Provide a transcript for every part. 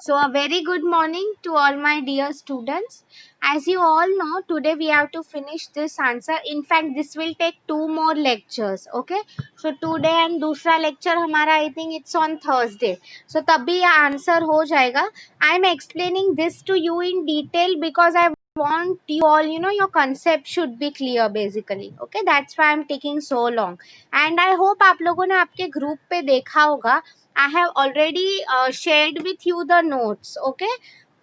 So, a very good morning to all my dear students. As you all know, today we have to finish this answer. In fact, this will take two more lectures. Okay. So, today and दूसरा lecture हमारा I think it's on Thursday. So, तभी ये answer हो जाएगा. I am explaining this to you in detail because I want you all, your concept should be clear basically. Okay. That's why I am taking so long. And I hope आप लोगों ने आपके group पे देखा होगा. I have already shared with you the notes, okay?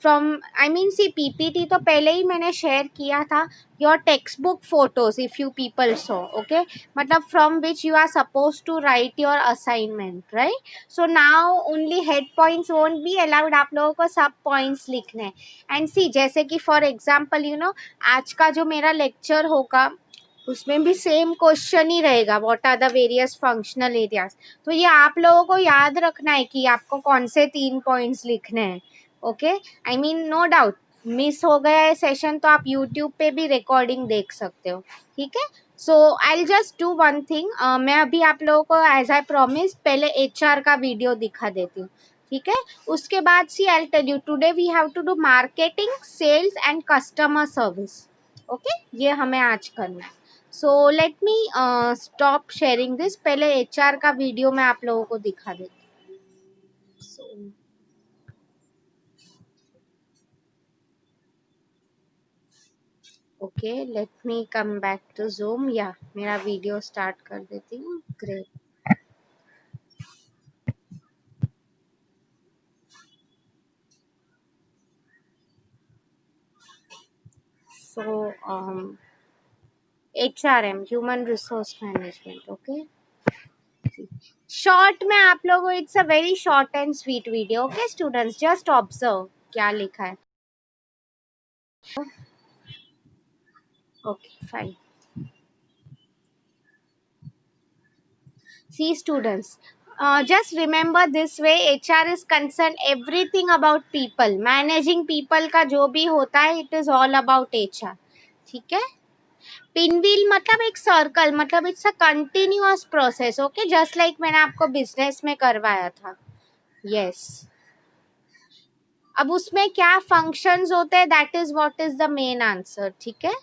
From I mean see PPT तो पहले ही मैंने share किया था. Your textbook photos if you people saw, okay? मतलब from which you are supposed to write your assignment, right? So now only head points won't be allowed. आप लोगों को सब points लिखने हैं. And see जैसे कि for example, आज का जो मेरा lecture होगा उसमें भी सेम क्वेश्चन ही रहेगा. What are the various functional areas. तो ये आप लोगों को याद रखना है कि आपको कौन से 3 पॉइंट्स लिखने हैं. Okay, I mean no doubt miss हो गया है सेशन तो आप यूट्यूब पे भी रिकॉर्डिंग देख सकते हो. ठीक है. So I will just do one thing. मैं अभी आप लोगों को एज आई प्रॉमिस पहले HR का वीडियो दिखा देती हूँ. ठीक है. उसके बाद see I tell you today we have to do marketing, sales and customer service. Okay, ये हमें आज करना है. So let me stop sharing this. पहले HR का वीडियो मैं आप लोगों को दिखा देती हूँ. Okay, let me come back to Zoom. या मेरा वीडियो स्टार्ट कर देती हूँ. Great. So HRM, human resource management. Okay, short में आप लोगों, it's a very short and sweet video. Okay students, just observe क्या लिखा है. Okay fine. See students, just remember this way HR is concerned everything about people. Managing people का जो भी होता है it is all about HR. ठीक है. पिनव्हील मतलब एक सर्कल, मतलब it's a continuous process. Okay, just like मैंने आपको बिजनेस में करवाया था. Yes yes. अब उसमें क्या फंक्शंस होते हैं that is what is the main answer. ठीक है.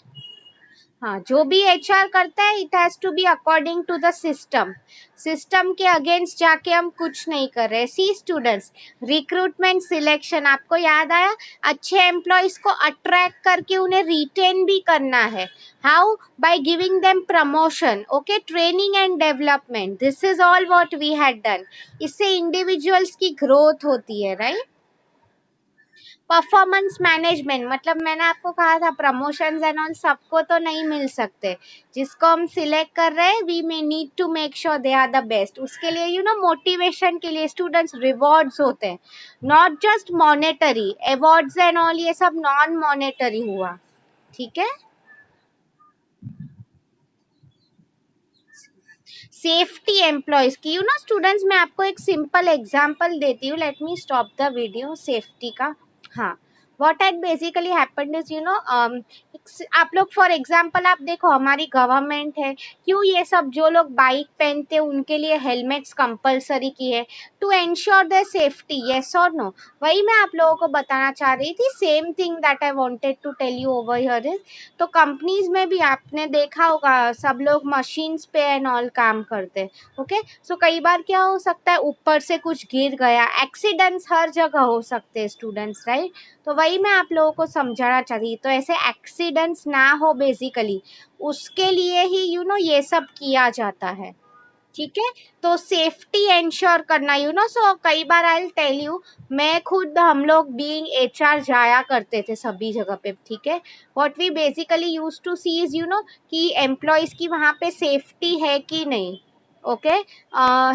हाँ, जो भी HR करता है it has to be according to the system. System के अगेंस्ट जाके हम कुछ नहीं कर रहे. सी स्टूडेंट्स, रिक्रूटमेंट सिलेक्शन आपको याद आया. अच्छे एम्प्लॉयज को अट्रैक्ट करके उन्हें रिटेन भी करना है. How? By giving them promotion. Okay, training and development. This is all what we had done. इससे इंडिविजुअल्स की ग्रोथ होती है, राइट? परफॉर्मेंस मैनेजमेंट मतलब मैंने आपको कहा था प्रमोशंस एंड ऑल सबको तो नहीं मिल सकते. जिसको हम सिलेक्ट कर रहे हैं we may need to make sure they are the best. उसके लिए मोटिवेशन के लिए स्टूडेंट्स रिवॉर्ड्स होते हैं, not just monetary. Awards and all ये सब नॉन मॉनेटरी हुआ. ठीक है. सेफ्टी एम्प्लॉयज की स्टूडेंट्स, मैं आपको एक सिंपल एग्जांपल देती हूँ. Late me stop the video. Safety का, हाँ, what had basically happened is आप लोग फॉर एग्जांपल आप देखो हमारी गवर्नमेंट है, क्यों ये सब जो लोग बाइक पहनते हैं उनके लिए हेलमेट्स कंपलसरी की है to ensure their safety. Yes और नो? वही मैं आप लोगों को बताना चाह रही थी. Same thing that I wanted to tell you over here is, तो कंपनीज में भी आपने देखा होगा सब लोग मशीन्स पे एंड ऑल काम करते हैं. ओके, सो कई बार क्या हो सकता है ऊपर से कुछ गिर गया. एक्सीडेंट्स हर जगह हो सकते हैं स्टूडेंट्स, राइट? तो वही मैं आप लोगों को समझाना चाहती. तो ऐसे एक्सीडेंट्स ना हो बेसिकली उसके लिए ही ये सब किया जाता है. ठीक है. तो सेफ्टी एंश्योर करना सो कई बार आई विल टेल यू, मैं खुद हम लोग बीइंग HR जाया करते थे सभी जगह पे. ठीक है. What we basically use to see is कि एम्प्लॉयज की वहां पे सेफ्टी है कि नहीं. ओके,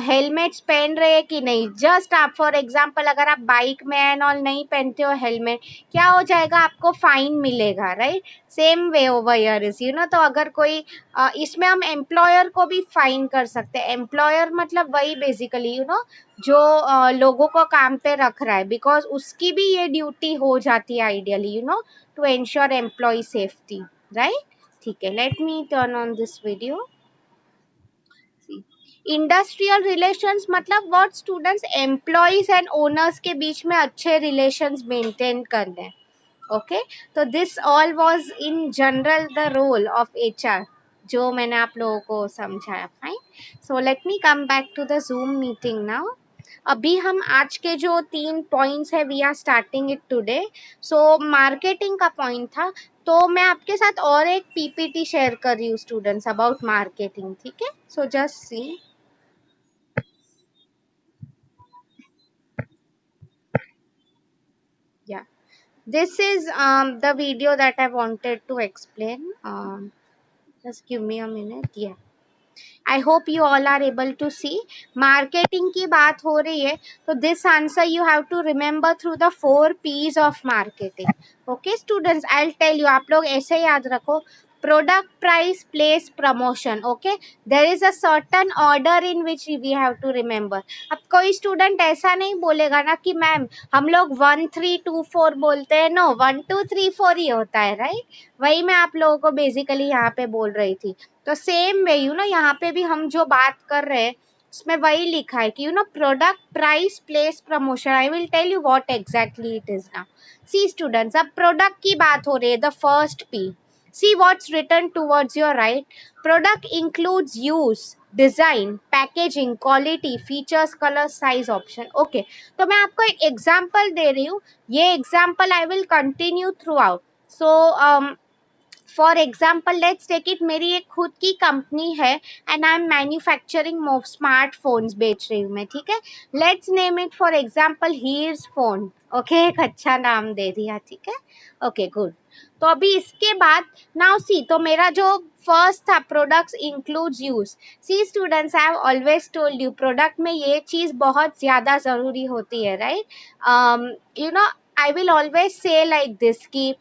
हेलमेट्स पहन रहे हैं कि नहीं. जस्ट आप फॉर एग्जांपल अगर आप बाइक में एंड ऑल नहीं पहनते हो हेलमेट, क्या हो जाएगा? आपको फाइन मिलेगा, right? Same way over here is तो अगर कोई इसमें हम एम्प्लॉयर को भी फाइन कर सकते हैं. एम्प्लॉयर मतलब वही बेसिकली जो लोगों को काम पे रख रहा है, बिकॉज उसकी भी ये ड्यूटी हो जाती है ideally to ensure employ safety, right? ठीक है. Let me turn on this video. Industrial relations मतलब what students employees and owners के बीच में अच्छे रिलेशंस मेंटेन करने. ओके, तो this all was in general the role of HR, जो मैंने आप लोगों को समझाया. Fine. So let me come back to the Zoom meeting now. अभी हम आज के जो 3 पॉइंट्स है we are starting it today. So marketing का पॉइंट था, तो मैं आपके साथ और एक पीपीटी शेयर कर रही हूँ स्टूडेंट्स अबाउट मार्केटिंग. ठीक है, so just see. Yeah, this is the video that I wanted to explain. Just give me a minute. Yeah, I hope you all are able to see. Marketing की बात हो रही है, तो this answer you have to remember through the 4 P's of marketing. Okay students, I'll tell you, आप लोग ऐसे याद रखो. Product, price, place, promotion. Okay, there is a certain order in which we have to remember. अब कोई student ऐसा नहीं बोलेगा ना कि मैम हम लोग 1 3 2 4 बोलते हैं. नो, 1 2 3 4 ही होता है, राइट? वही मैं आप लोगों को बेसिकली यहाँ पे बोल रही थी. तो सेम वे यहाँ पे भी हम जो बात कर रहे हैं उसमें वही लिखा है कि product, price, place, promotion. I will tell you what exactly it is now. See students, अब प्रोडक्ट की बात हो रही है, the first P. See what's written towards your right. Product includes use, design, packaging, quality, features, colour, size, option. Okay, तो मैं आपको एक एग्जांपल दे रही हूँ. ये example I will continue throughout. So for example let's take it, मेरी एक खुद की कंपनी है and I am manufacturing smartphones बेच रही हूँ मैं. ठीक है, let's name it for example Heer's phone. Okay, एक अच्छा नाम दे दिया. ठीक है, ओके गुड. तो अभी इसके बाद नाउ सी, तो मेरा जो फर्स्ट था products includes use. See students, I have always told you product में ये चीज बहुत ज्यादा जरूरी होती है, right? I will always say like this कि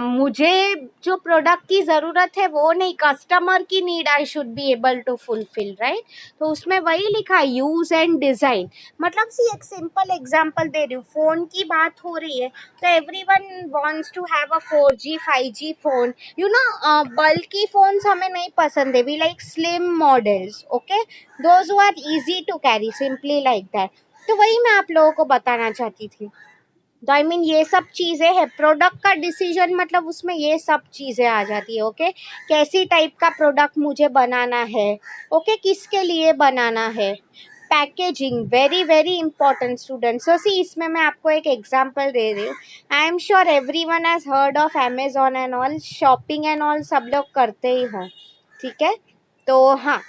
मुझे जो प्रोडक्ट की जरूरत है वो नहीं, कस्टमर की need I should be able to fulfil, right? तो उसमें वही लिखा यूज एंड डिजाइन. मतलब सी एक सिंपल एग्जांपल दे रही हूँ. फोन की बात हो रही है तो everyone wants to have a 4G 5G phone. बल्कि फोन्स हमें नहीं पसंद है. We like slim models. Okay, those who are easy to carry, simply like that. तो वही मैं आप लोगों को बताना चाहती थी. तो आई मीन ये सब चीजें है. प्रोडक्ट का डिसीजन मतलब उसमें ये सब चीजें आ जाती है. ओके, कैसी टाइप का प्रोडक्ट मुझे बनाना है, ओके, किसके लिए बनाना है. Packaging very very important student. So see, इसमें मैं आपको एक एग्जांपल दे रही हूँ. I am sure everyone has heard of Amazon and all. Shopping and all सब लोग करते ही हो. ठीक है, तो हाँ,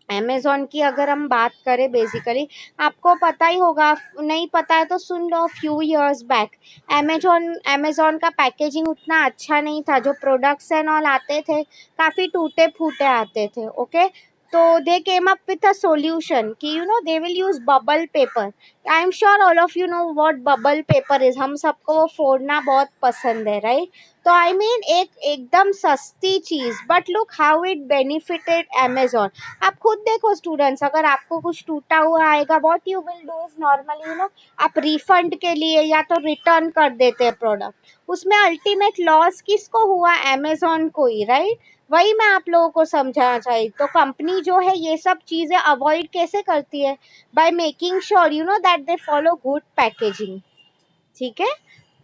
अमेजोन की अगर हम बात करें, बेसिकली आपको पता ही होगा, नहीं पता है तो सुन लो. फ्यू इयर्स बैक अमेजोन का पैकेजिंग उतना अच्छा नहीं था. जो प्रोडक्ट्स एंड ऑल आते थे काफी टूटे फूटे आते थे. ओके, तो they came up with a solution कि they will use bubble paper. I am sure all of you know what bubble paper is. हम सबको वो फोड़ना बहुत पसंद है, राइट? तो आई मीन एक एकदम सस्ती चीज, but look how it benefited Amazon. आप खुद देखो स्टूडेंट्स, अगर आपको कुछ टूटा हुआ आएगा, what you will do is normally आप रिफंड के लिए या तो रिटर्न कर देते हैं प्रोडक्ट. उसमें अल्टीमेट लॉस किसको हुआ? अमेजोन को ही, राइट? वही मैं आप लोगों को समझाना चाहिए. तो कंपनी जो है ये सब चीजें अवॉइड कैसे करती है? By making sure that they follow good packaging. ठीक है,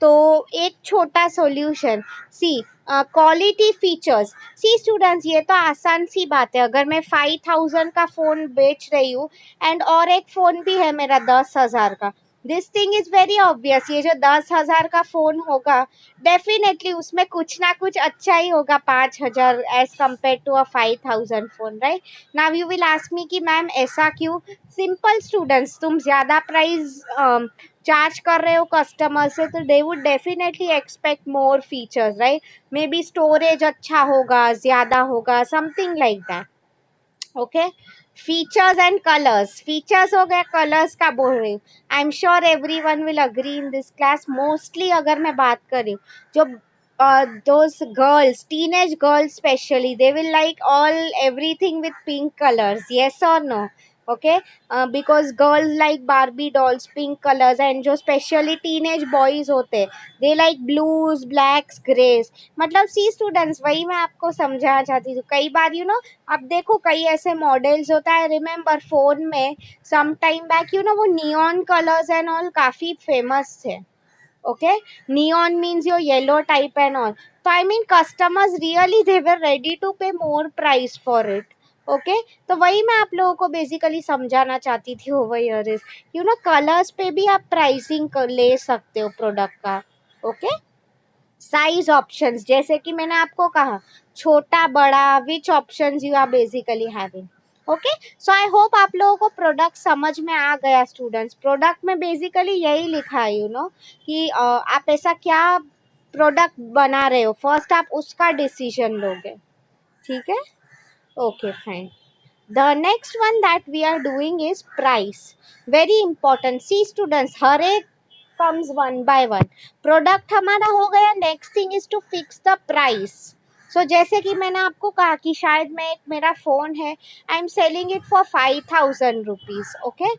तो एक छोटा सॉल्यूशन. सी क्वालिटी फीचर्स. सी स्टूडेंट्स, ये तो आसान सी बात है. अगर मैं 5,000 का फोन बेच रही हूँ एंड और एक फोन भी है मेरा 10,000 का, this thing is very obvious. ये जो 10,000 का फोन होगा डेफिनेटली उसमें कुछ ना कुछ अच्छा ही होगा 5,000 as compare to a 5,000 phone, right? Now you will ask me कि मैम ऐसा क्यों? सिंपल स्टूडेंट्स, तुम ज्यादा प्राइस चार्ज कर रहे हो कस्टमर से तो they would definitely expect more features, right? May be storage अच्छा होगा, ज्यादा होगा, something like that. Okay, features and colours. Features हो गया, कलर्स का बोल रही हूँ. I am sure every one will agree in this class. Mostly अगर मैं बात करी, जो those girls, teenage girls especially, they will like all everything with pink colors. Yes or no? okay, because girls like Barbie dolls, pink colors, and जो specially teenage boys होते हैं, they like blues, blacks, grays. मतलब सी students, वही मैं आपको समझाना चाहती हूँ. कई बार अब देखो कई ऐसे मॉडल्स होता है, रिमेम्बर फोन में सम टाइम बैक वो नियॉन कलर्स एंड ऑल काफी फेमस थे. Okay, neon means your yellow type and all. So I mean customers really they were ready to pay more price for it. Okay, तो वही मैं आप लोगों को basically समझाना चाहती थी ओवर हियर इज कलर्स पे भी आप प्राइसिंग ले सकते हो प्रोडक्ट का. ओके, साइज ऑप्शंस जैसे कि मैंने आपको कहा छोटा बड़ा, which options you are basically having. Okay, so I hope आप लोगों को प्रोडक्ट समझ में आ गया स्टूडेंट्स. प्रोडक्ट में बेसिकली यही लिखा है कि आप ऐसा क्या प्रोडक्ट बना रहे हो, फर्स्ट आप उसका डिसीजन लोगे. ठीक है, okay fine. The next one that we are doing is price. Very important. See students, हर एक comes one by one. Product हमारा हो गया. Next thing is to fix the price. So जैसे कि मैंने आपको कहा कि शायद मैं एक मेरा फोन है, I am selling it for 5,000 rupees. Okay?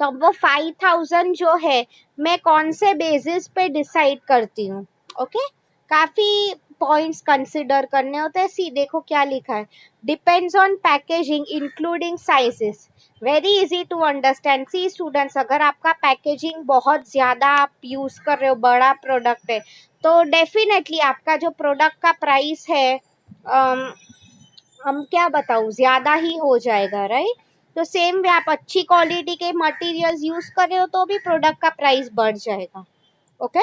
तो अब वो 5,000 जो है मैं कौन से बेसिस पे डिसाइड करती हूँ. ओके, काफी पॉइंट्स कंसिडर करने होते हैं. सी देखो क्या लिखा है, depends on packaging including sizes. Very easy to understand. See students, अगर आपका पैकेजिंग बहुत ज्यादा आप यूज कर रहे हो, बड़ा प्रोडक्ट है, तो डेफिनेटली आपका जो प्रोडक्ट का प्राइस है हम क्या बताऊं ज्यादा ही हो जाएगा, राइट. तो सेम वे आप अच्छी क्वालिटी के मटेरियल्स यूज कर रहे हो तो भी प्रोडक्ट का प्राइस बढ़ जाएगा. Okay,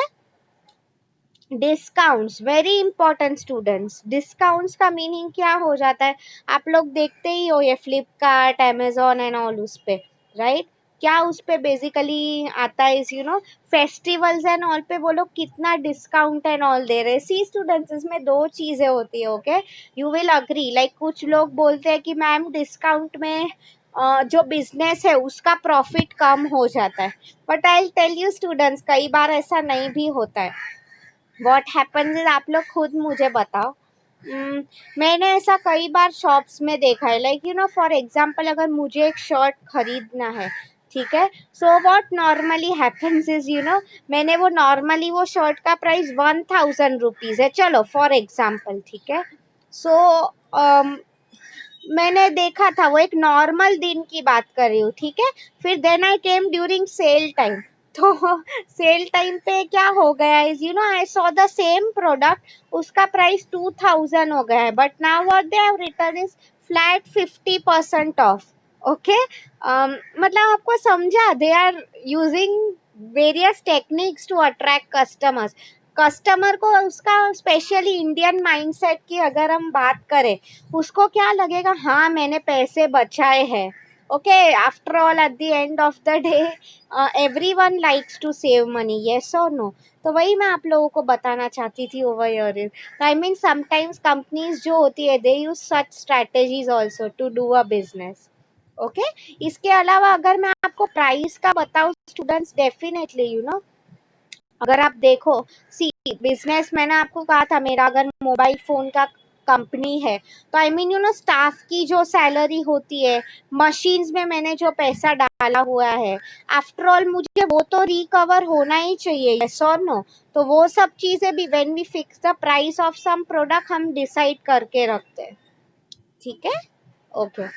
discounts very important students. Discounts का मीनिंग क्या हो जाता है, आप लोग देखते ही हो ये फ्लिपकार्ट, अमेजोन एंड ऑल उस पे, राइट. क्या उस पे बेसिकली आता है इज फेस्टिवल्स एंड ऑल पे वो लोग कितना डिस्काउंट एंड ऑल दे रहे हैं. सी स्टूडेंट्स, इसमें दो चीजें होती है. Okay, you will agree. Like कुछ लोग बोलते हैं कि मैम डिस्काउंट में जो बिजनेस है उसका प्रॉफिट कम हो जाता है. But I tell you students, कई बार ऐसा नहीं भी होता है. व्हाट हैपन्स इज, आप लोग खुद मुझे बताओ. मैंने ऐसा कई बार शॉप्स में देखा है. लाइक फॉर एग्जांपल अगर मुझे एक शर्ट खरीदना है, ठीक है, so what normally happens is मैंने वो शर्ट का प्राइस 1,000 रुपीज है, चलो फॉर एग्जांपल, ठीक है. सो मैंने देखा था, वो एक नॉर्मल दिन की बात कर रही हूँ, ठीक है. फिर then I came during sale time. तो सेल टाइम पे क्या हो गया is I saw the same product, उसका प्राइस 2,000 हो गया है. But now what they have written is flat 50% off. Okay, मतलब आपको समझा, they are using various techniques to attract customers. Customer को उसका स्पेशली इंडियन माइंडसेट की अगर हम बात करें, उसको क्या लगेगा, हाँ मैंने पैसे बचाए हैं. Okay, after all at the end of the day everyone likes to save money, yes और नो. तो वही मैं आप लोगों को बताना चाहती थी over here. I mean sometimes companies जो होती है they use such strategies also to do a business. Okay, इसके अलावा अगर मैं आपको प्राइस का बताऊं स्टूडेंट्स, डेफिनेटली अगर आप देखो, सी बिजनेस मैंने आपको कहा था, मेरा अगर मोबाइल फोन का कंपनी है, तो आई मीन स्टाफ की जो सैलरी होती है, मशीन्स में मैंने जो पैसा डाला हुआ है, आफ्टर ऑल मुझे वो तो रिकवर होना ही चाहिए, यस और नो. तो वो सब चीजें भी when we fix the price of some product हम डिसाइड करके रखते हैं. ठीक है, okay.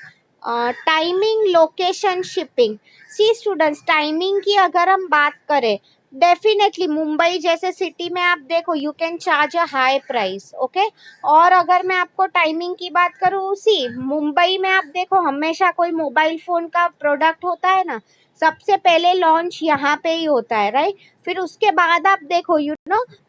Timing, location, shipping. See students, timing की अगर हम बात करें, डेफिनेटली मुंबई जैसे सिटी में आप देखो you can charge a high price. Okay, और अगर मैं आपको टाइमिंग की बात करूँ, उसी मुंबई में आप देखो हमेशा कोई मोबाइल फोन का प्रोडक्ट होता है ना, सबसे पहले लॉन्च यहाँ पे ही होता है, राइट. फिर उसके बाद आप देखो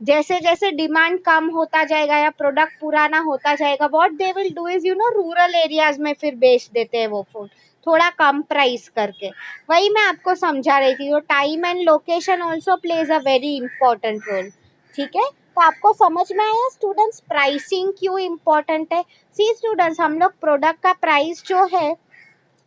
जैसे जैसे डिमांड कम होता जाएगा या प्रोडक्ट पुराना होता जाएगा, what they will do is rural areas में फिर बेच देते हैं वो फोन थोड़ा कम प्राइस करके. वही मैं आपको समझा रही थी, time and location also plays a very important role. ठीक है, तो आपको समझ में आया स्टूडेंट्स प्राइसिंग क्यों इम्पोर्टेंट है. सी स्टूडेंट्स, हम लोग प्रोडक्ट का प्राइस जो है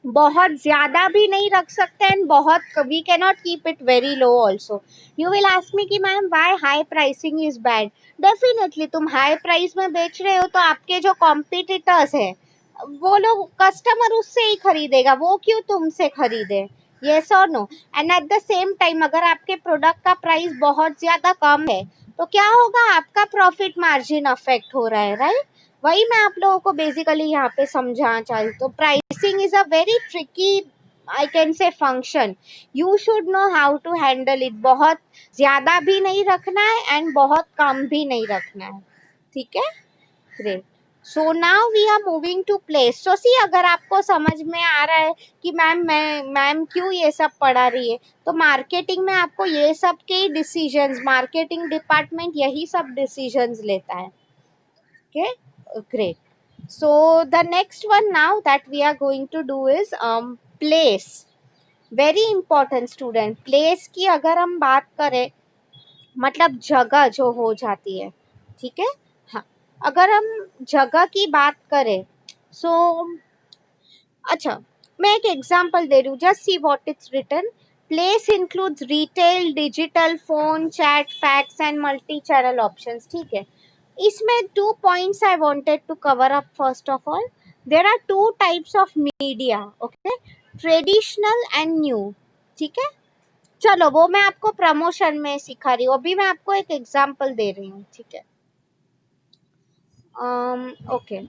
बहुत ज्यादा भी नहीं रख सकते एंड बहुत we can not keep it very low also. You will ask me कि ma'am why high pricing is bad. Definitely तुम हाई प्राइस में बेच रहे हो तो आपके जो कॉम्पिटिटर्स है वो लोग कस्टमर उससे ही खरीदेगा, वो क्यों तुमसे खरीदे? यस और no? And at the same time अगर आपके प्रोडक्ट का प्राइस बहुत ज्यादा कम है तो क्या होगा, आपका प्रॉफिट मार्जिन अफेक्ट हो रहा है, राइट? वही मैं आप लोगों को बेसिकली यहाँ पे समझाना चाहती हूँ। तो pricing is a very tricky, I can say function. You should know how to handle it. बहुत ज्यादा भी नहीं रखना है एंड बहुत कम भी नहीं रखना है, ठीक है? Great. So now we are moving to place. So see, अगर आपको समझ में आ रहा है कि मैम क्यों ये सब पढ़ा रही है, तो मार्केटिंग में आपको ये सब के डिसीजंस, मार्केटिंग डिपार्टमेंट यही सब डिसीजंस लेता है। Okay, great. So the next one now that we are going to do is place. Very important student, place की अगर हम बात करें, मतलब जगह जो हो जाती है, ठीक है? हाँ, अगर हम जगह की बात करें, सो अच्छा, मैं एक एग्जांपल दे रही हूँ, just see what it's written. Place includes retail, digital, phone, chat, fax and multi channel options, ठीक है? इसमें 2 points I wanted to cover up. First of all, there are 2 types of media, okay? Traditional and new, ठीक है? चलो वो मैं आपको promotion में सिखा रही हूँ, अभी मैं आपको एक एग्जांपल दे रही हूँ, ठीक है? ओके,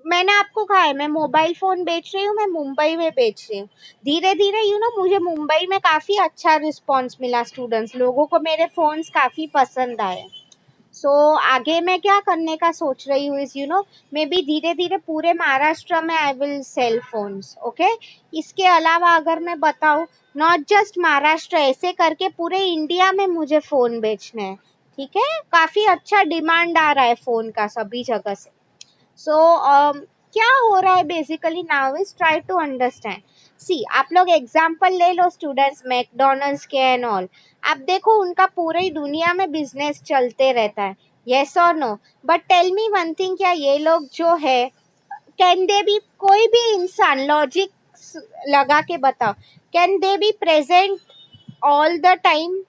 मैंने आपको कहा है मैं मोबाइल फोन बेच रही हूँ, मैं मुंबई में बेच रही हूँ। धीरे धीरे मुझे मुंबई में काफी अच्छा रिस्पॉन्स मिला, स्टूडेंट्स लोगों को मेरे फोन्स काफी पसंद आए। सो आगे मैं क्या करने का सोच रही हूँ इज मे बी धीरे धीरे पूरे महाराष्ट्र में I will sell phones, okay? इसके अलावा अगर मैं बताऊँ, नॉट जस्ट महाराष्ट्र, ऐसे करके पूरे इंडिया में मुझे फोन बेचने हैं, ठीक है? काफी अच्छा डिमांड आ रहा है फोन का सभी जगह से। सो क्या हो रहा है basically now is try to understand. See, आप लोग एग्जांपल ले लो स्टूडेंट्स, मैकडोनल्ड्स के एंड ऑल। आप देखो उनका पूरी दुनिया में बिजनेस चलते रहता है, यस और no? But tell me one thing, क्या ये लोग जो है, कैन दे बी, कोई भी इंसान लॉजिक लगा के बताओ, can they be present all the time?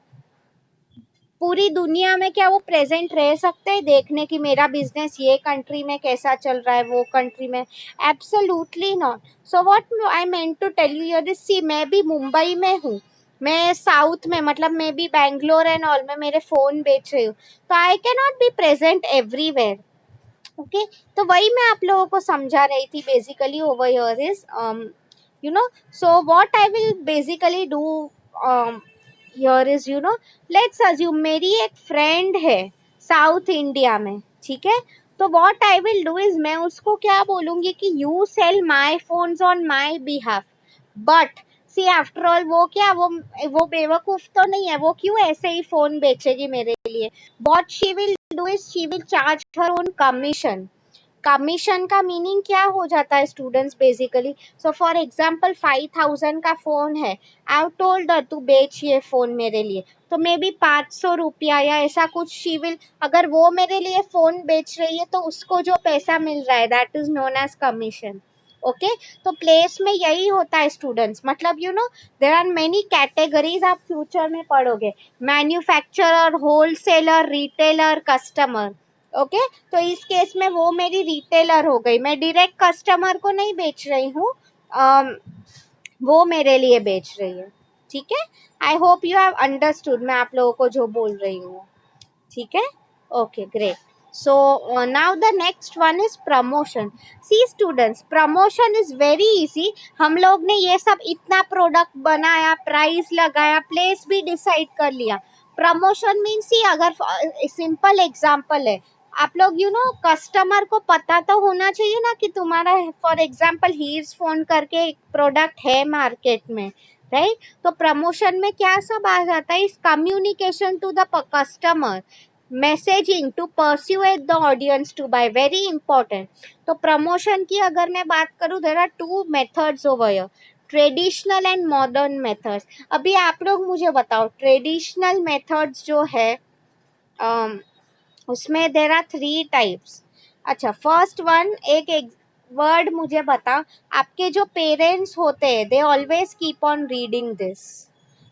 पूरी दुनिया में क्या वो प्रेजेंट रह सकते हैं, देखने की मेरा बिजनेस ये कंट्री में कैसा चल रहा है, वो कंट्री में? Absolutely not. So what I meant to tell you this, see मैं भी मुंबई में हूँ, मैं साउथ में, मतलब मैं भी बैंगलोर एंड ऑल में मेरे फोन बेच रही हूँ, तो I can not be present everywhere, okay? तो वही मैं आप लोगों को समझा रही थी basically over here is so what I will basically do here is let's assume मेरी एक फ्रेंड है साउथ इंडिया में, ठीक है? तो what I will do is मैं उसको क्या बोलूंगी कि you sell my phones on my behalf, but see after all वो क्या, वो बेवकूफ तो नहीं है, वो क्यों ऐसे ही फोन बेचेगी मेरे लिए? What she will do is she will charge her own commission. Commission का मीनिंग क्या हो जाता है students basically? So for example 5,000 का फोन है, आई टोल्ड हर तू बेच ये फोन मेरे लिए, तो मे बी 500 रुपया या ऐसा कुछ शी विल, अगर वो मेरे लिए फोन बेच रही है तो उसको जो पैसा मिल रहा है that is known as commission, okay? तो प्लेस में यही होता है स्टूडेंट्स, मतलब देयर आर मेनी कैटेगरीज, आप फ्यूचर में पढ़ोगे, manufacturer, wholesaler, retailer, customer, okay? तो इस केस में वो मेरी रिटेलर हो गई, मैं डायरेक्ट कस्टमर को नहीं बेच रही हूँ, वो मेरे लिए बेच रही है, ठीक है? I hope you have understood मैं आप लोगों को जो बोल रही हूँ, ठीक है? Okay, great. So now the next one is promotion. See students, promotion is very easy. हम लोग ने ये सब इतना प्रोडक्ट बनाया, प्राइस लगाया, प्लेस भी डिसाइड कर लिया। प्रमोशन मीन्स, सी अगर सिंपल एग्जांपल है, आप लोग कस्टमर को पता तो होना चाहिए ना कि तुम्हारा फॉर एग्जांपल हीर्स फोन करके एक प्रोडक्ट है मार्केट में, राइट? तो प्रमोशन में क्या सब आ जाता है, इस communication to the customer, messaging to persuade the audience to buy, very important. तो प्रमोशन की अगर मैं बात करूं, there are 2 methods over here, traditional and modern methods. अभी आप लोग मुझे बताओ, ट्रेडिशनल मेथड्स जो है उसमें देर आर 3 टाइप्स। अच्छा, फर्स्ट वन, एक वर्ड मुझे बता, आपके जो पेरेंट्स होते हैं they always keep on reading this,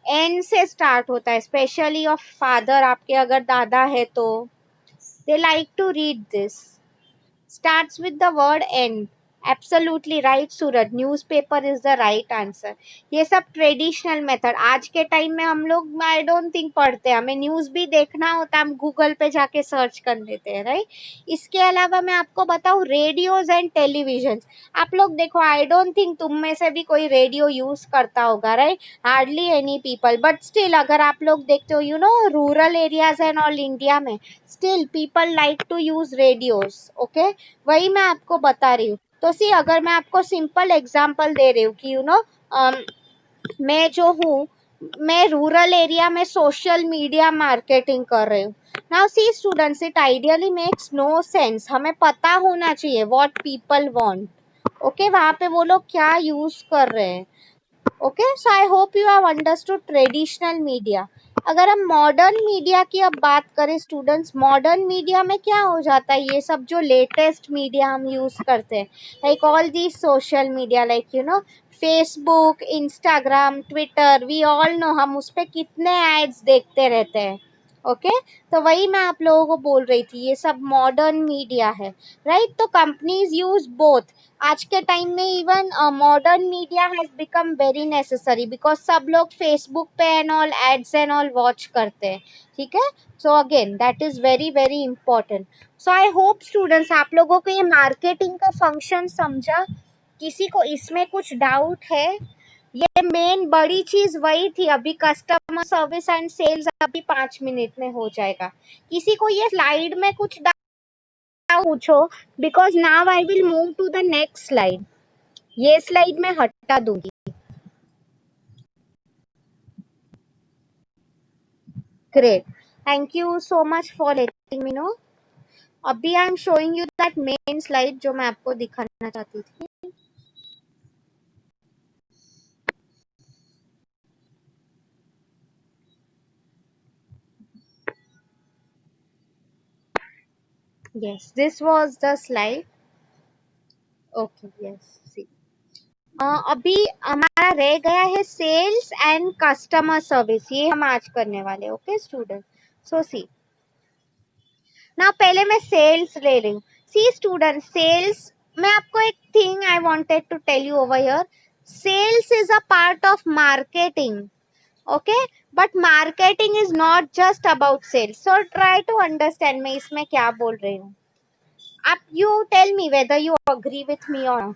an से स्टार्ट होता है, स्पेशली ऑफ फादर, आपके अगर दादा है तो they like to read this. starts with the word N. Absolutely right, Suraj. Newspaper is the right answer. ये सब ट्रेडिशनल मेथड. आज के टाइम में हम लोग आई डोंट थिंक पढ़ते हैं. हमें न्यूज़ भी देखना होता है, हम गूगल पे जाके सर्च कर लेते हैं, राइट. इसके अलावा मैं आपको बताऊं, रेडियोज एंड टेलीविजन. आप लोग देखो, आई डोंट थिंक तुम में से भी कोई रेडियो यूज करता होगा, right. Hardly any people, but still अगर आप लोग देखते हो, you know, rural areas and all India में still people like to use radios. Okay, वही मैं आपको बता रही हूँ. तो सी, अगर मैं आपको सिंपल एग्जांपल दे रही हूँ कि मैं जो हूँ, मैं रूरल एरिया में सोशल मीडिया मार्केटिंग कर रही हूँ. Now see students, it ideally makes no sense. हमें पता होना चाहिए व्हाट पीपल वांट. ओके, वहां पे वो लोग क्या यूज कर रहे हैं. Okay, so I hope you have understood traditional media. अगर हम मॉडर्न मीडिया की अब बात करें स्टूडेंट्स, मॉडर्न मीडिया में क्या हो जाता है, ये सब जो लेटेस्ट मीडिया हम यूज करते हैं, like all the social media, like you know, Facebook, Instagram, Twitter, we all know, हम उस पर कितने एड्स देखते रहते हैं. ओके, तो वही मैं आप लोगों को बोल रही थी, ये सब मॉडर्न मीडिया है, राइट. तो कंपनीज यूज बोथ. आज के टाइम में even modern media has become very necessary, because सब लोग फेसबुक पे and all ads and all watch करते हैं. ठीक है, so again that is very very important. So I hope students, आप लोगों को ये मार्केटिंग का फंक्शन समझा. किसी को इसमें कुछ डाउट है? ये मेन बड़ी चीज वही थी. अभी कस्टमर सर्विस एंड सेल्स अभी 5 मिनट में हो जाएगा. किसी को ये स्लाइड में कुछ डाउट पूछो, because now I will move to the next slide. ये स्लाइड मैं हटा दूंगी. Great, thank you so much for letting me know. अभी I am showing you that main slide जो मैं आपको दिखाना चाहती थी. Yes, this was the slide. Okay, yes, see. अभी हमारा रह गया है सेल्स एंड कस्टमर सर्विस. ये हम आज करने वाले. ओके स्टूडेंट, सो सी, ना पहले मैं सेल्स ले रही हूँ. सी स्टूडेंट, सेल्स मैं आपको एक thing I wanted to tell you over here. Sales is a part of marketing. Okay, but marketing is not just about sales. So try to understand मैं इसमें क्या बोल रही हूँ. Up, you tell me whether you agree with me or not.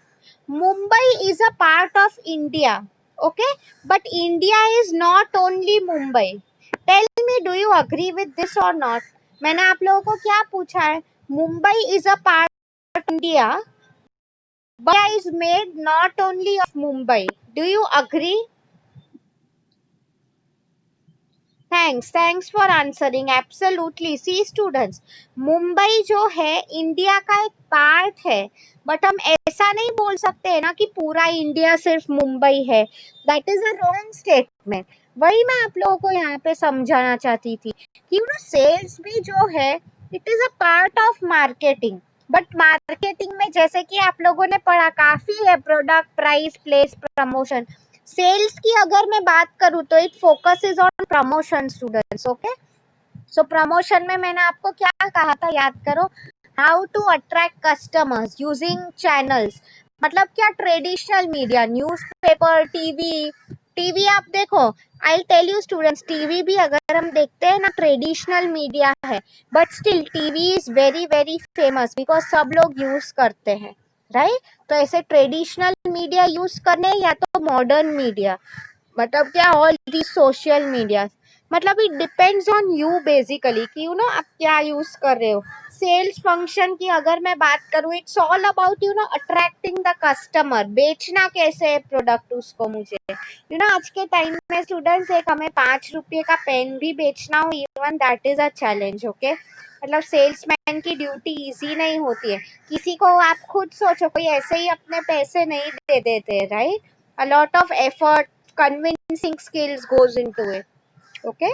Mumbai is a part of India, okay? But India is not only Mumbai. Tell me, do you agree with this or not? मैंने आप लोगों को क्या पूछा है? Mumbai is a part of India, but India is made not only of Mumbai. Do you agree? Thanks for answering. Absolutely. See students, Mumbai जो है India का एक पार्ट है, बट हम ऐसा नहीं बोल सकते है ना कि पूरा इंडिया सिर्फ मुंबई है. That is a wrong statement. वही मैं आप लोगों को यहाँ पे समझाना चाहती थी कि सेल्स भी जो है, it is a part of marketing. But marketing में जैसे कि आप लोगों ने पढ़ा, काफी है, product, price, place, promotion. Sales की अगर मैं बात करूं तो it focuses on promotion students. Okay, so promotion में मैंने आपको क्या कहा था, याद करो. How to attract customers using channels. मतलब क्या, traditional media, newspaper, TV. TV आप देखो, I tell you students, TV भी अगर हम देखते हैं ना, ट्रेडिशनल मीडिया है, but still TV is very very famous because सब लोग यूज करते हैं, राइट. तो ऐसे ट्रेडिशनल मीडिया यूज करने या तो मॉडर्न मीडिया, मतलब क्या, ऑल दी सोशल मीडिया. मतलब it depends on you basically कि आप क्या यूज कर रहे हो. सेल्स फंक्शन की अगर मैं बात करूं, it's all about attracting the customer. बेचना कैसे है प्रोडक्ट उसको मुझे. आज के टाइम में स्टूडेंट्स, एक हमें 5 रुपये का पेन भी बेचना हो, even that is a challenge. Okay, मतलब सेल्समैन की ड्यूटी इजी नहीं होती है. किसी को आप खुद सोचो, कोई ऐसे ही अपने पैसे नहीं दे देते, right. A lot of effort, convincing skills goes into it. Okay,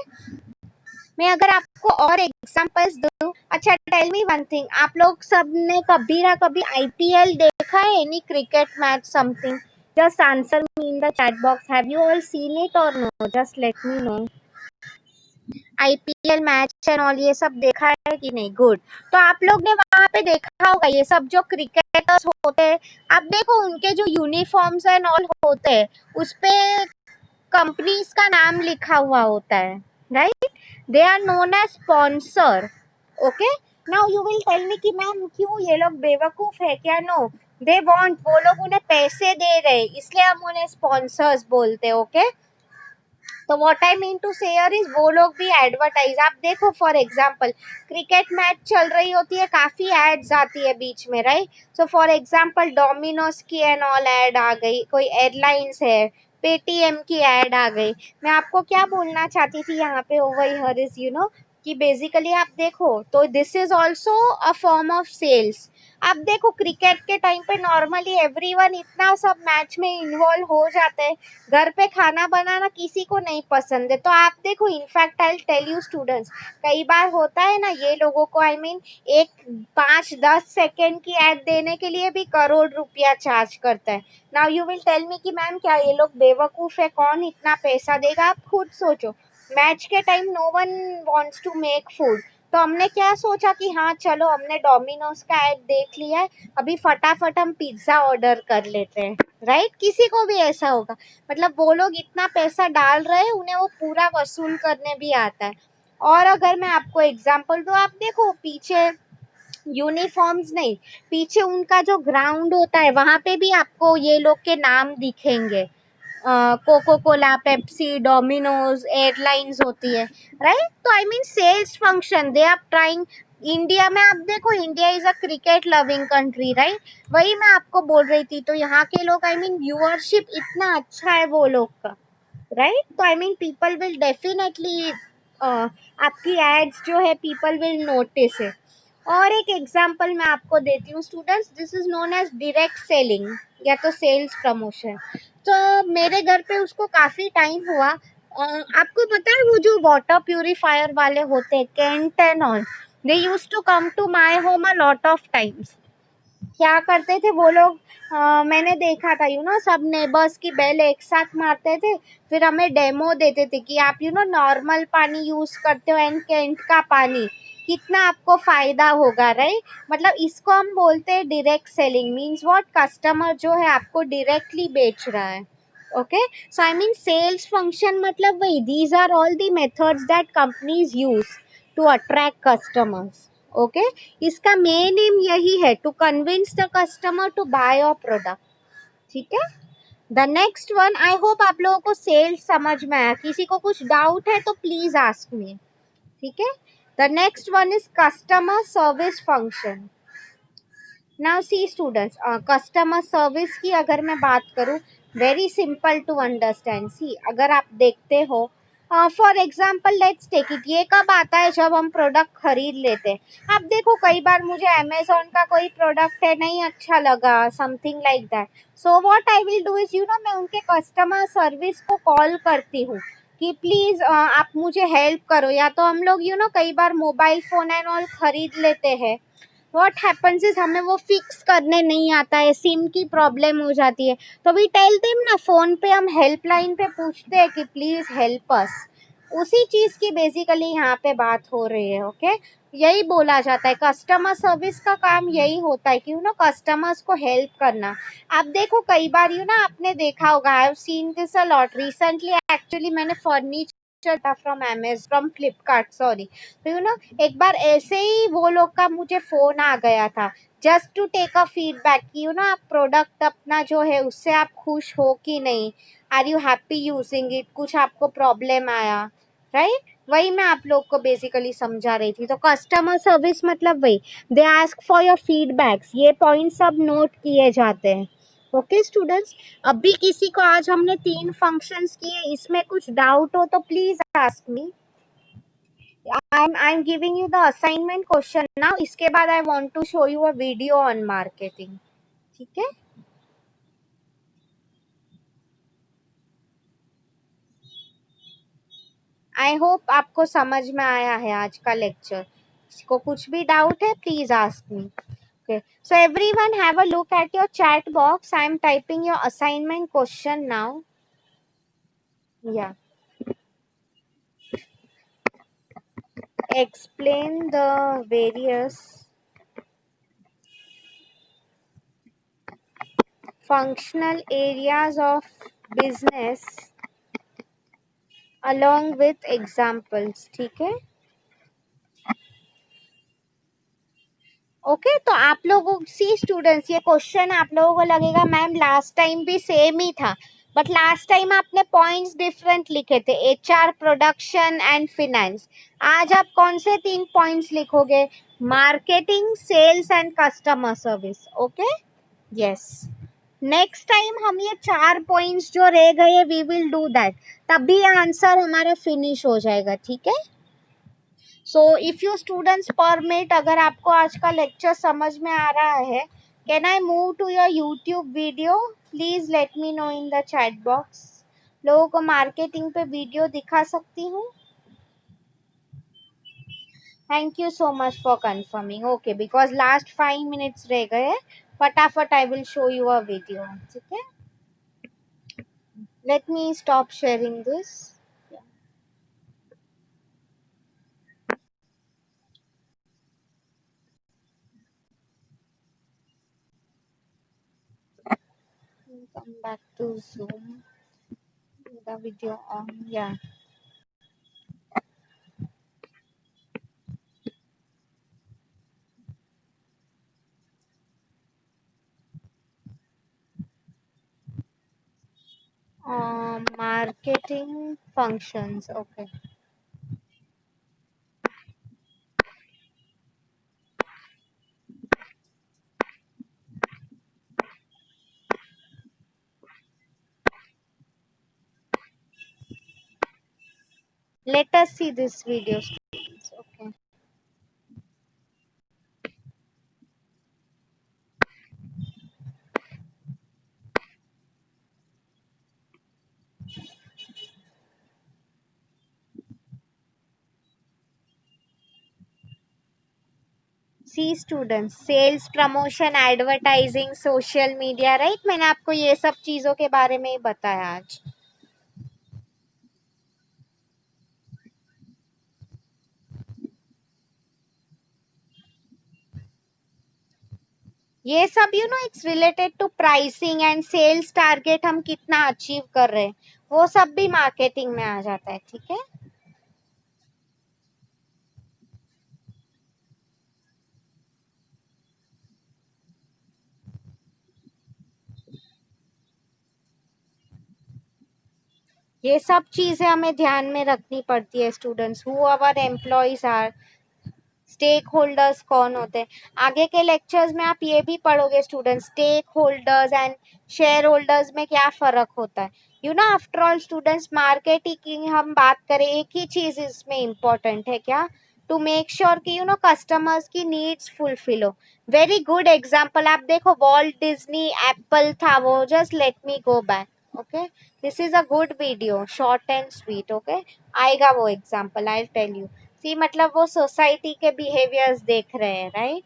मैं अगर आपको और एग्जांपल्स दूं. अच्छा, टेल मी वन थिंग, आप लोग सब ने कभी ना कभी आईपीएल देखा है, any cricket match, something? Just answer me in the chat box. Have you all seen it और no? Just let me know. IPL match and all ये सब देखा है कि नहीं? गुड। तो आप लोग ने वहां पे देखा होगा ये सब जो क्रिकेटर्स होते हैं, आप देखो उनके जो यूनिफॉर्म्स एंड ऑल होते हैं उस पे कंपनीज का नाम लिखा हुआ होता है, right? They are known as sponsor. Okay, now you will tell me कि मैम क्यों ये लोग बेवकूफ है क्या? नो, दे वांट, वो लोग उन्हें पैसे दे रहे इसलिए हम उन्हें स्पॉन्सर्स बोलते हैं। ओके, तो व्हाट आई मीन टू से हियर इज वो लोग भी एडवर्टाइज, आप देखो फॉर एग्जांपल क्रिकेट मैच चल रही होती है, काफी एड्स आती है बीच में, right? So for example Domino's की एंड ऑल एड आ गई, कोई एयरलाइंस है, पेटीएम की एड आ गई। मैं आपको क्या बोलना चाहती थी यहाँ पे ओवर हियर इज कि बेसिकली आप देखो तो this is also a form of sales. आप देखो क्रिकेट के टाइम पे नॉर्मली एवरीवन इतना सब मैच में इन्वॉल्व हो जाते हैं, घर पे खाना बनाना किसी को नहीं पसंद है। तो आप देखो, in fact I tell you students, कई बार होता है ना ये लोगों को, आई मीन एक 5-10 सेकेंड की एड देने के लिए भी करोड़ रुपया चार्ज करता है। Now you will tell me कि मैम क्या ये लोग बेवकूफ है, कौन इतना पैसा देगा? आप खुद सोचो, मैच के time no one wants to make food, तो हमने क्या सोचा कि हाँ चलो हमने डोमिनोज का एड देख लिया है, अभी फटाफट हम पिज्जा ऑर्डर कर लेते हैं, राइट? किसी को भी ऐसा होगा, मतलब वो लोग इतना पैसा डाल रहे हैं, उन्हें वो पूरा वसूल करने भी आता है। और अगर मैं आपको एग्जांपल दूं, आप देखो पीछे यूनिफॉर्म्स नहीं, पीछे उनका जो ग्राउंड होता है वहां पे भी आपको ये लोग के नाम दिखेंगे, coca cola, Pepsi, Domino's, airlines होती है, राइट? तो I mean sales function they are trying. India में आप देखो, India is a cricket loving country, right? वही मैं आपको बोल रही थी, तो यहाँ के लोग आई मीन व्यूअरशिप इतना अच्छा है वो लोग का, राइट? तो I mean people will definitely आपकी एड्स जो है पीपल विल नोटिस है। और एक एग्जांपल मैं आपको देती हूँ students, this is known as direct selling या तो सेल्स प्रमोशन। तो मेरे घर पे उसको काफी टाइम हुआ। आपको पता है वो जो वाटर प्यूरिफायर वाले होते हैं, Kent and all, they used to come to my home a lot of times. क्या करते थे वो लोग, मैंने देखा था सब नेबर्स की बेल एक साथ मारते थे, फिर हमें डेमो देते थे कि आप नॉर्मल पानी यूज करते हो एंड कैंट का पानी, कितना आपको फायदा होगा, राइट? मतलब इसको हम बोलते हैं direct selling, means what, customer जो है आपको डायरेक्टली बेच रहा है। Okay, so I mean sales function मतलब वही, these are all the methods that companies use to attract customers. Okay, इसका मेन एम यही है, to convince the customer to buy your product. ठीक है, the next one, I hope आप लोगों को सेल्स समझ में आया, किसी को कुछ डाउट है तो प्लीज आस्क मी। ठीक है, the next one is customer service function. Now see students, customer service की अगर मैं बात करूं, very simple to understand. See अगर आप देखते हो, for example let's take it, ये कब आता है? जब हम प्रोडक्ट खरीद लेते हैं। आप देखो कई बार मुझे अमेजोन का कोई प्रोडक्ट है नहीं अच्छा लगा, something like that, so what I will do is मैं उनके कस्टमर सर्विस को कॉल करती हूँ कि प्लीज आप मुझे हेल्प करो। या तो हम लोग कई बार मोबाइल फोन एंड ऑल खरीद लेते हैं, व्हाट हैपेंस इज हमें वो फिक्स करने नहीं आता है, सिम की प्रॉब्लम हो जाती है, तो वी टेल देम ना, फोन पे हम हेल्पलाइन पे पूछते हैं कि प्लीज हेल्प अस। उसी चीज की बेसिकली यहाँ पे बात हो रही है। ओके, यही बोला जाता है, कस्टमर सर्विस का काम यही होता है कि कस्टमर्स को हेल्प करना। आप देखो कई बार आपने देखा होगा, I have seen this a lot recently, actually मैंने फर्नीचर था फ्रॉम फ्रॉम फ्लिपकार्ट, सॉरी। तो एक बार ऐसे ही वो लोग का मुझे फोन आ गया था, just to take a feedback कि आप प्रोडक्ट अपना जो है उससे आप खुश हो कि नहीं, are you happy using it, कुछ आपको प्रॉब्लम आया, राइट? वही मैं आप लोग को बेसिकली समझा रही थी। तो कस्टमर सर्विस मतलब वही, they ask for your feedbacks, ये पॉइंट सब नोट किए जाते हैं। ओके स्टूडेंट्स, अभी किसी को आज हमने 3 फंक्शंस किए, इसमें कुछ डाउट हो तो please ask me. I'm giving you the assignment question now. इसके बाद I want to show you a video on marketing. ठीक है? I hope आपको समझ में आया है आज का लेक्चर। किसी को कुछ भी डाउट है please ask me. Okay. So everyone have a look at your chat box. I am typing your assignment question now. Yeah. Explain the various functional areas of business along with examples. ठीक है. Okay तो आप लोगों सी students ये question आप लोगों को लगेगा मैम लास्ट टाइम भी सेम ही था, बट लास्ट टाइम आपने पॉइंट्स डिफरेंट लिखे थे, एचआर, प्रोडक्शन एंड फिनेंस. आज आप कौन से 3 पॉइंट्स लिखोगे? Marketing, sales and customer service. Okay, yes. Next time हम ये 4 पॉइंट्स जो रह गए वी विल डू दैट, तभी आंसर हमारा फिनिश हो जाएगा. ठीक है. So if you students permit, अगर आपको आज का लेक्चर समझ में आ रहा है, can I move to your YouTube video? Please let me know in the chat box. लोगों को मार्केटिंग पे वीडियो दिखा सकती हूँ. Thank you so much for confirming. Okay, because last 5 minutes रह गए, फटाफट I will show you a video. ठीक है. Let me stop sharing this. Come back to Zoom. The video on. Yeah. Marketing functions. Okay. Let us see this video, students. Okay. See students, sales, promotion, advertising, social media, right? मैंने आपको ये सब चीजों के बारे में ही बताया आज. ये सब it's related to pricing and sales target, हम कितना अचीव कर रहे हैं, वो सब भी मार्केटिंग में आ जाता है. ठीक है. ये सब चीजें हमें ध्यान में रखनी पड़ती है students. Who our employees are, stakeholders कौन होते हैं. आगे के लेक्चर्स में आप ये भी पढ़ोगे students, stakeholders and shareholders में क्या फर्क होता है. आफ्टर ऑल स्टूडेंट्स, मार्केटिंग हम बात करें, एक ही चीज इसमें इम्पोर्टेंट है, क्या? टू मेक श्योर कि कस्टमर्स की नीड्स फुलफिल हो. वेरी गुड एग्जाम्पल आप देखो, वॉल्ट डिज्नी, एप्पल था वो. Just let me go back. Okay, this is a good video, short and sweet. Okay, आएगा वो एग्जाम्पल, आई टेल यू. सी मतलब वो सोसाइटी के बिहेवियर्स देख रहे हैं, राइट?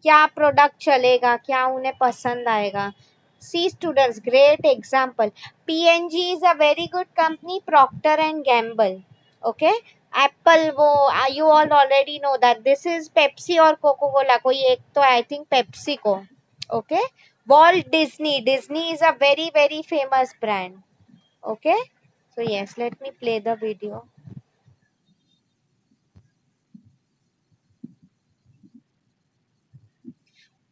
क्या प्रोडक्ट चलेगा, क्या उन्हें पसंद आएगा. See students, great example. PNG is a very good company, Procter and Gamble. Okay. Apple, वो you all already know that this is Pepsi और कोको कोला, कोई एक तो आई थिंक पेप्सी को. Okay. Walt Disney, Disney is a very very famous brand. Okay. So yes, let me play the video.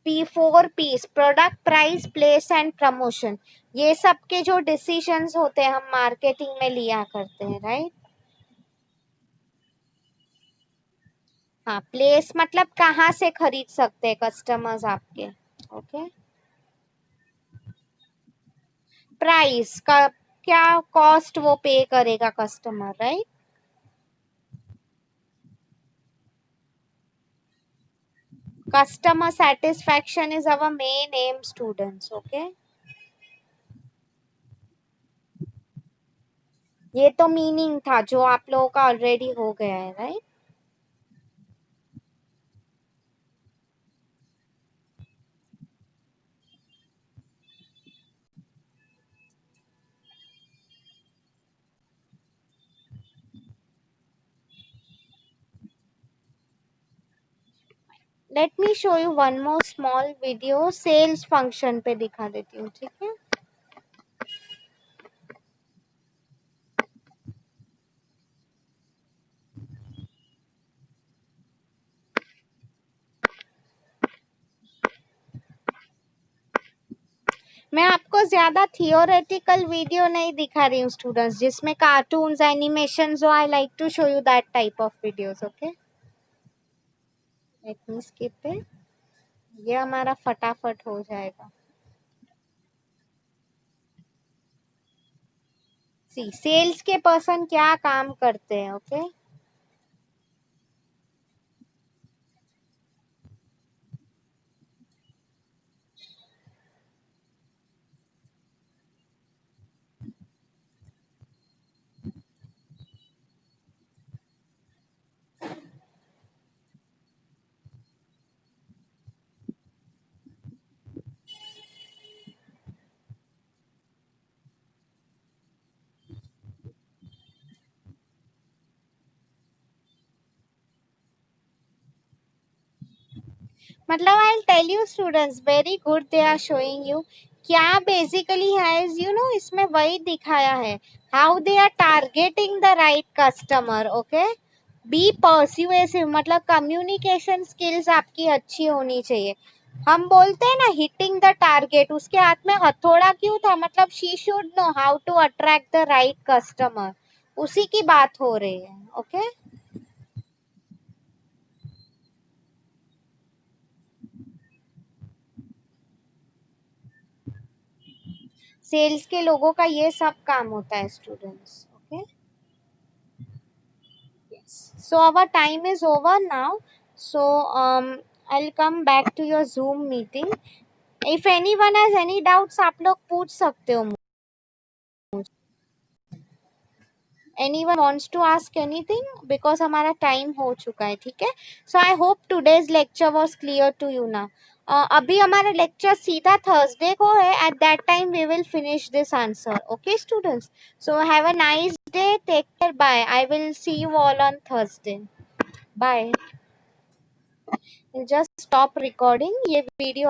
P4 P's, product, price, place and promotion. ये सब के जो decisions होते हैं हम मार्केटिंग में लिया करते हैं, राइट? हाँ, प्लेस मतलब कहाँ से खरीद सकते हैं कस्टमर्स आपके. ओके. प्राइस का क्या कॉस्ट वो पे करेगा customer, right? Customer satisfaction is our main M students. Okay. ये तो मीनिंग था जो आप लोगों का ऑलरेडी हो गया है, right? Let me show you one more small video, sales function पे दिखा देती हूँ, ठीक है। मैं आपको ज्यादा थियोरेटिकल वीडियो नहीं दिखा रही हूँ स्टूडेंट्स, जिसमें कार्टून्स एनिमेशन हो। I like to show you that type of videos, okay. Let me skip it, ये हमारा फटाफट हो जाएगा। सी सेल्स के पर्सन क्या काम करते हैं, ओके। मतलब I tell you students, very good they are showing you. क्या बेसिकली है, यू नो, इसमें वही दिखाया है, how they are targeting the right customer, okay. Be persuasive, मतलब कम्युनिकेशन स्किल्स आपकी अच्छी होनी चाहिए। हम बोलते हैं ना हिटिंग द टारगेट, उसके हाथ में हथौड़ा क्यों था, मतलब she should know how to attract the right customer, उसी की बात हो रही है, ओके। सेल्स के लोगों का ये सब काम होता है students, okay. Yes. So our time is over now. So I'll come back to your Zoom meeting. If anyone has any doubts, आप लोग पूछ सकते हो मुझे. Anyone wants to ask anything, because हमारा time हो चुका है, ठीक है. So I hope today's lecture was clear to you now. अभी हमारा lecture सीधा Thursday को है. At that time we will finish this answer. Okay students. So have a nice day. Take care. Bye. I will see you all on Thursday. Bye. Just stop recording. ये video